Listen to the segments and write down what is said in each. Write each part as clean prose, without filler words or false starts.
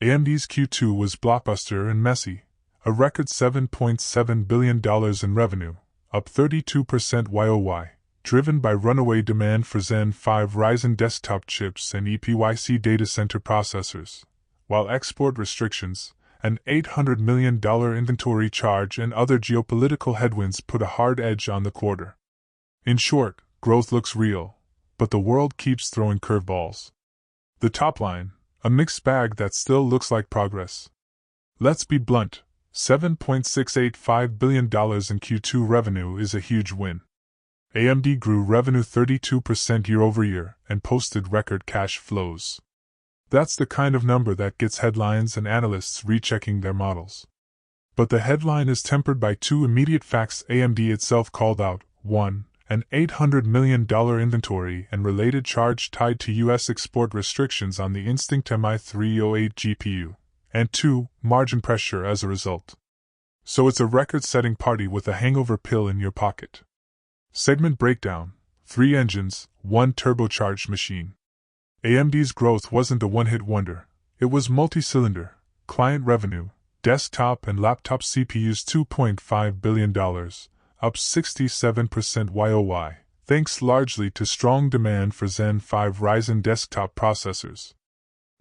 AMD's Q2 was blockbuster and messy, a record $7.7 billion in revenue, up 32% YoY, driven by runaway demand for Zen 5 Ryzen desktop chips and EPYC data center processors, while export restrictions, an $800 million inventory charge, and other geopolitical headwinds put a hard edge on the quarter. In short, growth looks real, but the world keeps throwing curveballs. The top line, a mixed bag that still looks like progress. Let's be blunt, $7.685 billion in Q2 revenue is a huge win. AMD grew revenue 32% year-over-year and posted record cash flows. That's the kind of number that gets headlines and analysts rechecking their models. But the headline is tempered by two immediate facts AMD itself called out: 1. An $800 million inventory and related charge tied to U.S. export restrictions on the Instinct MI308 GPU, and 2. Margin pressure as a result. So it's a record-setting party with a hangover pill in your pocket. Segment breakdown: 3 engines, 1 turbocharged machine. AMD's growth wasn't a one-hit wonder, it was multi-cylinder. Client revenue, desktop and laptop CPUs $2.5 billion, up 67% YoY, thanks largely to strong demand for Zen 5 Ryzen desktop processors.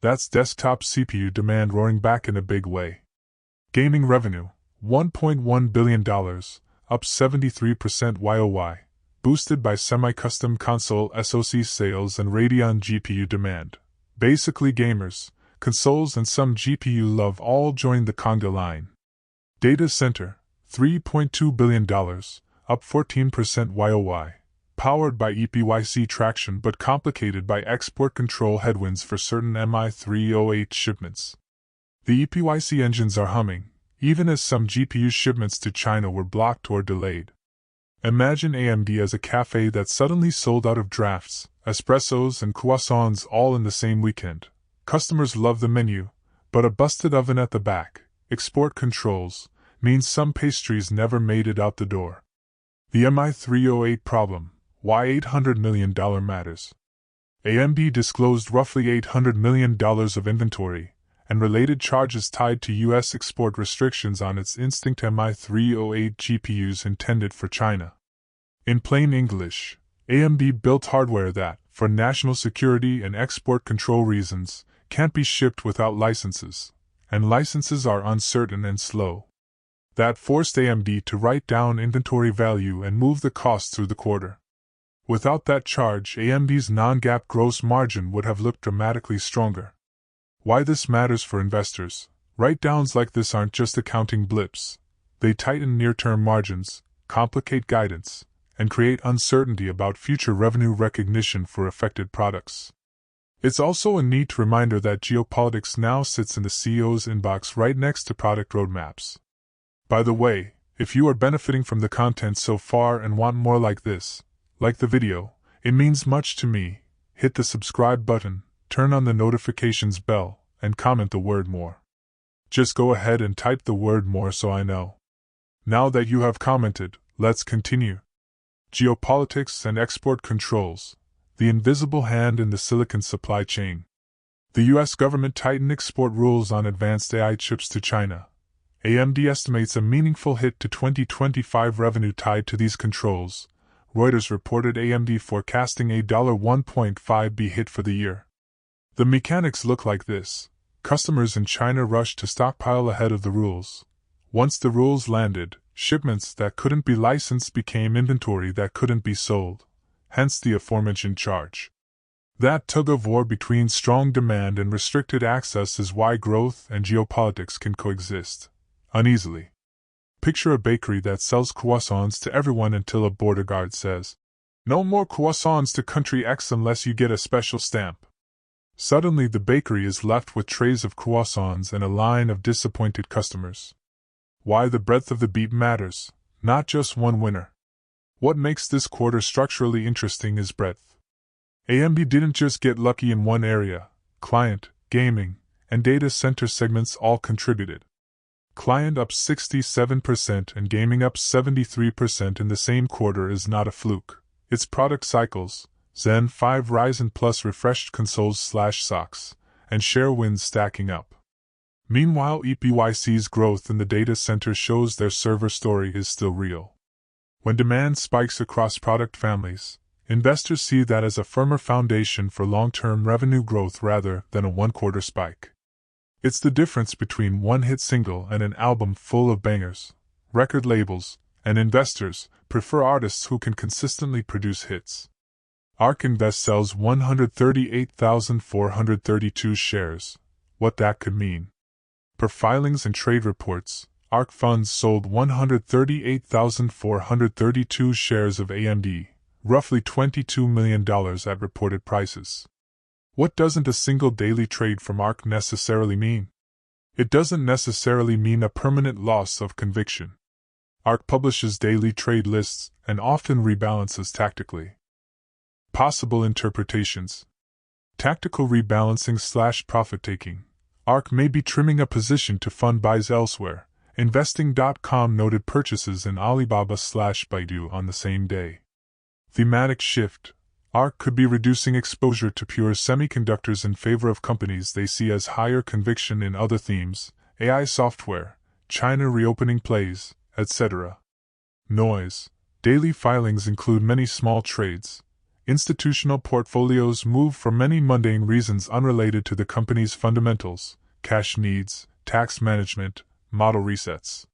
That's desktop CPU demand roaring back in a big way. Gaming revenue, $1.1 billion, up 73% YoY, boosted by semi-custom console SoC sales and Radeon GPU demand. Basically gamers, consoles and some GPU love all joined the conga line. Data center, $3.2 billion, up 14% YoY, powered by EPYC traction but complicated by export control headwinds for certain MI308 shipments. The EPYC engines are humming, even as some GPU shipments to China were blocked or delayed. Imagine AMD as a cafe that suddenly sold out of drafts, espressos and croissants all in the same weekend. Customers love the menu, but a busted oven at the back, export controls, means some pastries never made it out the door. The MI308 problem, why $800 million matters. AMD disclosed roughly $800 million of inventory and related charges tied to U.S. export restrictions on its Instinct MI308 GPUs intended for China. In plain English, AMD built hardware that, for national security and export control reasons, can't be shipped without licenses, and licenses are uncertain and slow. That forced AMD to write down inventory value and move the cost through the quarter. Without that charge, AMD's non-GAAP gross margin would have looked dramatically stronger. Why this matters for investors: write-downs like this aren't just accounting blips. They tighten near-term margins, complicate guidance, and create uncertainty about future revenue recognition for affected products. It's also a neat reminder that geopolitics now sits in the CEO's inbox right next to product roadmaps. By the way, if you are benefiting from the content so far and want more like this, like the video, it means much to me. Hit the subscribe button, turn on the notifications bell, and comment the word more. Just go ahead and type the word more so I know. Now that you have commented, let's continue. Geopolitics and export controls, the invisible hand in the silicon supply chain. The U.S. government tightened export rules on advanced AI chips to China. AMD estimates a meaningful hit to 2025 revenue tied to these controls. Reuters reported AMD forecasting a $1.5 billion hit for the year. The mechanics look like this. Customers in China rushed to stockpile ahead of the rules. Once the rules landed, shipments that couldn't be licensed became inventory that couldn't be sold, hence the aforementioned charge. That tug-of-war between strong demand and restricted access is why growth and geopolitics can coexist uneasily. Picture a bakery that sells croissants to everyone until a border guard says, "No more croissants to country X unless you get a special stamp." Suddenly the bakery is left with trays of croissants and a line of disappointed customers. Why the breadth of the beat matters, not just one winner. What makes this quarter structurally interesting is breadth. AMD didn't just get lucky in one area. Client, gaming, and data center segments all contributed. Client up 67% and gaming up 73% in the same quarter is not a fluke. It's product cycles, Zen 5 Ryzen plus refreshed consoles/SoCs, and share wins stacking up. Meanwhile, EPYC's growth in the data center shows their server story is still real. When demand spikes across product families, investors see that as a firmer foundation for long-term revenue growth rather than a one-quarter spike. It's the difference between one hit single and an album full of bangers. Record labels and investors prefer artists who can consistently produce hits. ARK Invest sells 138,432 shares. What that could mean. Per filings and trade reports, ARK Funds sold 138,432 shares of AMD, roughly $22 million at reported prices. What doesn't a single daily trade from ARK necessarily mean? It doesn't necessarily mean a permanent loss of conviction. ARK publishes daily trade lists and often rebalances tactically. Possible interpretations. Tactical rebalancing / profit-taking. ARK may be trimming a position to fund buys elsewhere. Investing.com noted purchases in Alibaba / Baidu on the same day. Thematic shift. ARK could be reducing exposure to pure semiconductors in favor of companies they see as higher conviction in other themes, AI software, China reopening plays, etc. Noise. Daily filings include many small trades. Institutional portfolios move for many mundane reasons unrelated to the company's fundamentals, cash needs, tax management, model resets.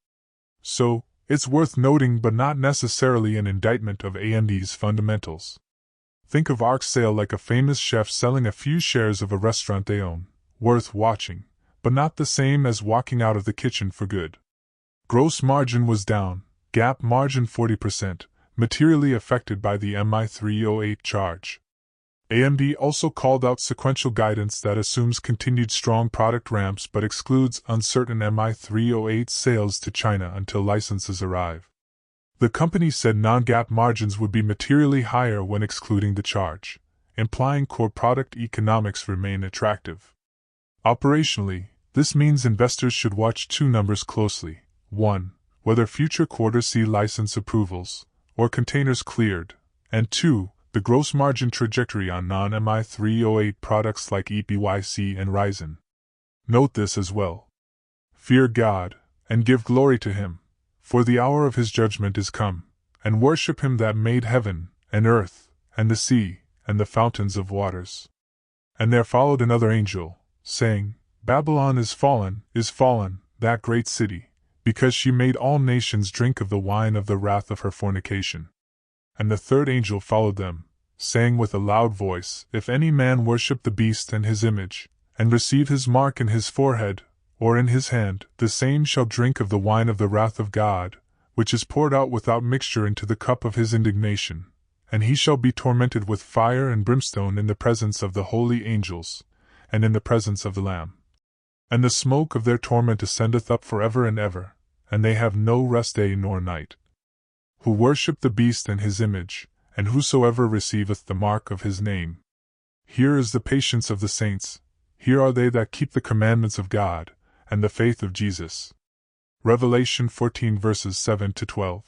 So, it's worth noting but not necessarily an indictment of AMD's fundamentals. Think of ARK's sale like a famous chef selling a few shares of a restaurant they own, worth watching, but not the same as walking out of the kitchen for good. Gross margin was down, GAAP margin 40%, materially affected by the MI308 charge. AMD also called out sequential guidance that assumes continued strong product ramps but excludes uncertain MI308 sales to China until licenses arrive. The company said non-GAAP margins would be materially higher when excluding the charge, implying core product economics remain attractive. Operationally, this means investors should watch two numbers closely. 1. Whether future quarters see license approvals, or containers cleared, and 2. The gross margin trajectory on non-MI308 products like EPYC and Ryzen. Note this as well. Fear God, and give glory to Him, for the hour of His judgment is come, and worship Him that made heaven, and earth, and the sea, and the fountains of waters. And there followed another angel, saying, Babylon is fallen, that great city, because she made all nations drink of the wine of the wrath of her fornication. And the third angel followed them, saying with a loud voice, If any man worship the beast and his image, and receive his mark in his forehead, or in his hand, the same shall drink of the wine of the wrath of God, which is poured out without mixture into the cup of his indignation, and he shall be tormented with fire and brimstone in the presence of the holy angels, and in the presence of the Lamb. And the smoke of their torment ascendeth up forever and ever, and they have no rest day nor night. Who worship the beast and his image, and whosoever receiveth the mark of his name. Here is the patience of the saints, here are they that keep the commandments of God, and the faith of Jesus. Revelation 14 verses 7-12.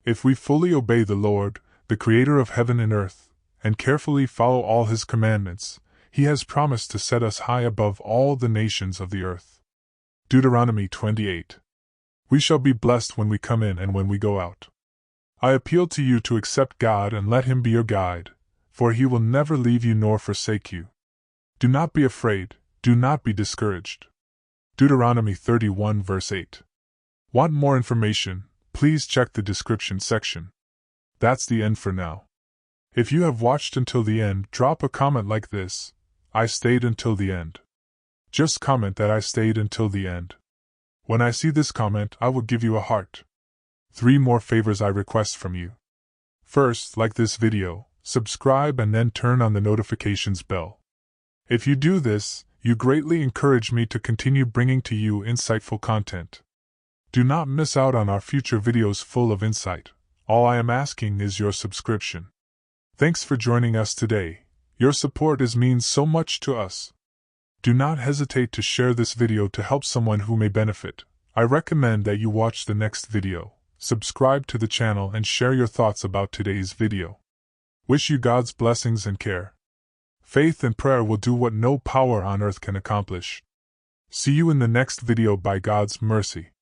If we fully obey the Lord, the Creator of heaven and earth, and carefully follow all His commandments, He has promised to set us high above all the nations of the earth. Deuteronomy 28. We shall be blessed when we come in and when we go out. I appeal to you to accept God and let Him be your guide, for He will never leave you nor forsake you. Do not be afraid, do not be discouraged. Deuteronomy 31 verse 8. Want more information? Please check the description section. That's the end for now. If you have watched until the end, drop a comment like this: I stayed until the end. Just comment that I stayed until the end. When I see this comment, I will give you a heart. 3 more favors I request from you. First, like this video, subscribe and then turn on the notifications bell. If you do this, you greatly encourage me to continue bringing to you insightful content. Do not miss out on our future videos full of insight. All I am asking is your subscription. Thanks for joining us today. Your support means so much to us. Do not hesitate to share this video to help someone who may benefit. I recommend that you watch the next video. Subscribe to the channel and share your thoughts about today's video. Wish you God's blessings and care. Faith and prayer will do what no power on earth can accomplish. See you in the next video by God's mercy.